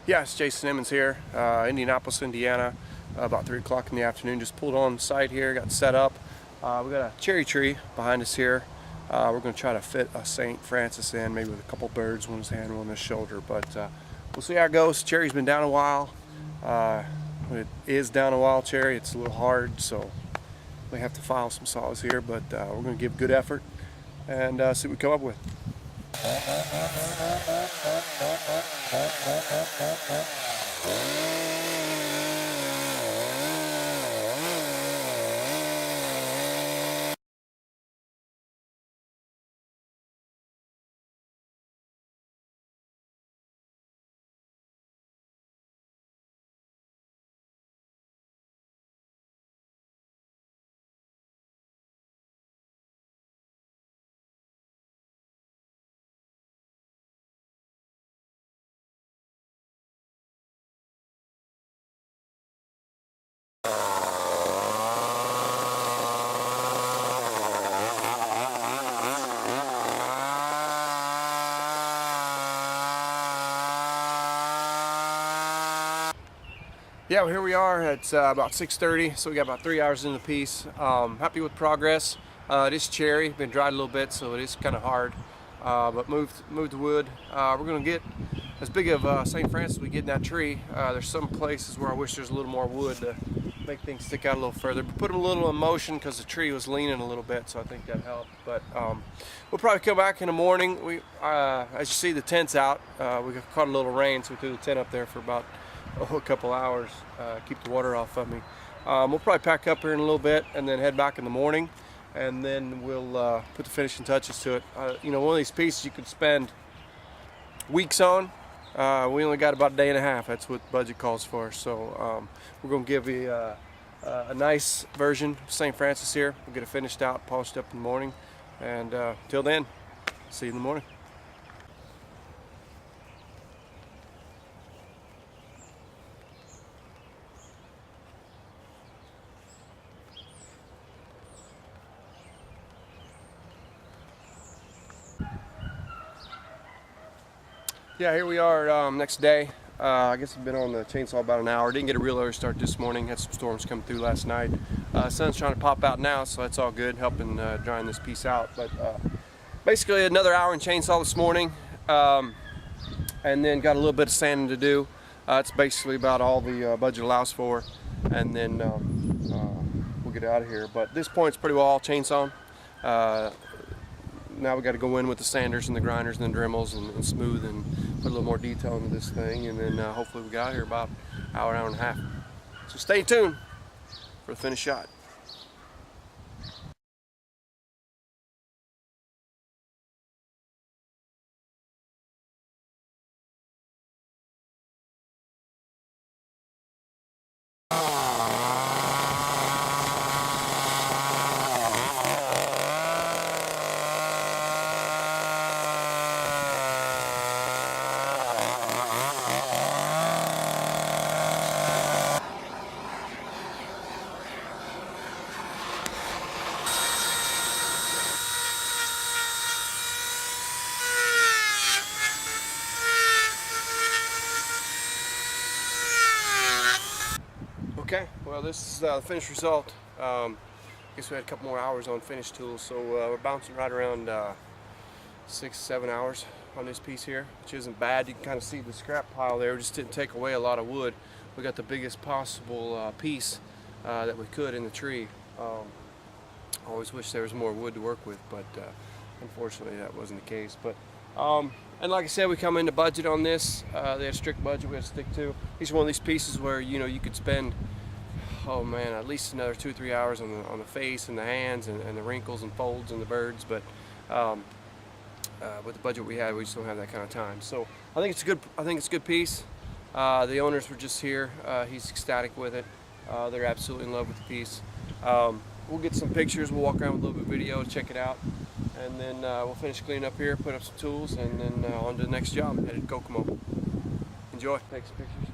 Yeah, it's Jason Emmons here, Indianapolis, Indiana, about 3 o'clock in the afternoon. Just pulled on site here, got set up. We got a cherry tree behind us here. We're going to try to fit a St. Francis in, maybe with a couple birds, one in his hand, one in his shoulder. But we'll see how it goes. Cherry's been down a while. It is down a while, cherry. It's a little hard, so we have to file some saws here. But we're going to give good effort and see what we come up with. Yeah, well, here we are. It's about 6:30, so we got about 3 hours into the piece. Happy with progress. It is cherry, been dried a little bit, so it is kind of hard. But moved the wood. We're going to get as big of St. Francis as we get in that tree. There's some places where I wish there's a little more wood to make things stick out a little further. But put them a little in motion because the tree was leaning a little bit, so I think that helped. But we'll probably come back in the morning. As you see, the tent's out. We caught a little rain, so we threw the tent up there for about a couple hours, keep the water off of me. We'll probably pack up here in a little bit and then head back in the morning, and then we'll put the finishing touches to it. You know, one of these pieces you could spend weeks on. We only got about a day and a half. That's what the budget calls for. So we're going to give you a nice version of St. Francis here. We'll get it finished out, polished up in the morning, and till then, see you in the morning. Yeah, here we are next day. I guess I've been on the chainsaw about an hour. Didn't get a real early start this morning. Had some storms come through last night. Sun's trying to pop out now, so that's all good, helping drying this piece out. But basically another hour in chainsaw this morning, and then got a little bit of sanding to do. It's basically about all the budget allows for, and then we'll get out of here. But at this point, it's pretty well all chainsaw. Now we got to go in with the sanders and the grinders and the Dremels and smooth and put a little more detail into this thing, and then hopefully we get out here about an hour and a half. So stay tuned for the finished shot. Okay, well, this is the finished result. I guess we had a couple more hours on finished tools, so we're bouncing right around 6-7 hours on this piece here, which isn't bad. You can kind of see the scrap pile there. We just didn't take away a lot of wood. We got the biggest possible piece that we could in the tree. I always wish there was more wood to work with, but unfortunately that wasn't the case. But and like I said, we come into budget on this. They had a strict budget we had to stick to. These are one of these pieces where, you know, you could spend, oh man, at least another 2 or 3 hours on the face and the hands and the wrinkles and folds and the birds. But with the budget we had, we just don't have that kind of time. So I think it's a good. I think it's a good piece. The owners were just here. He's ecstatic with it. They're absolutely in love with the piece. We'll get some pictures. We'll walk around with a little bit of video, check it out, and then we'll finish cleaning up here, put up some tools, and then on to the next job, headed to Kokomo. Enjoy. Take some pictures.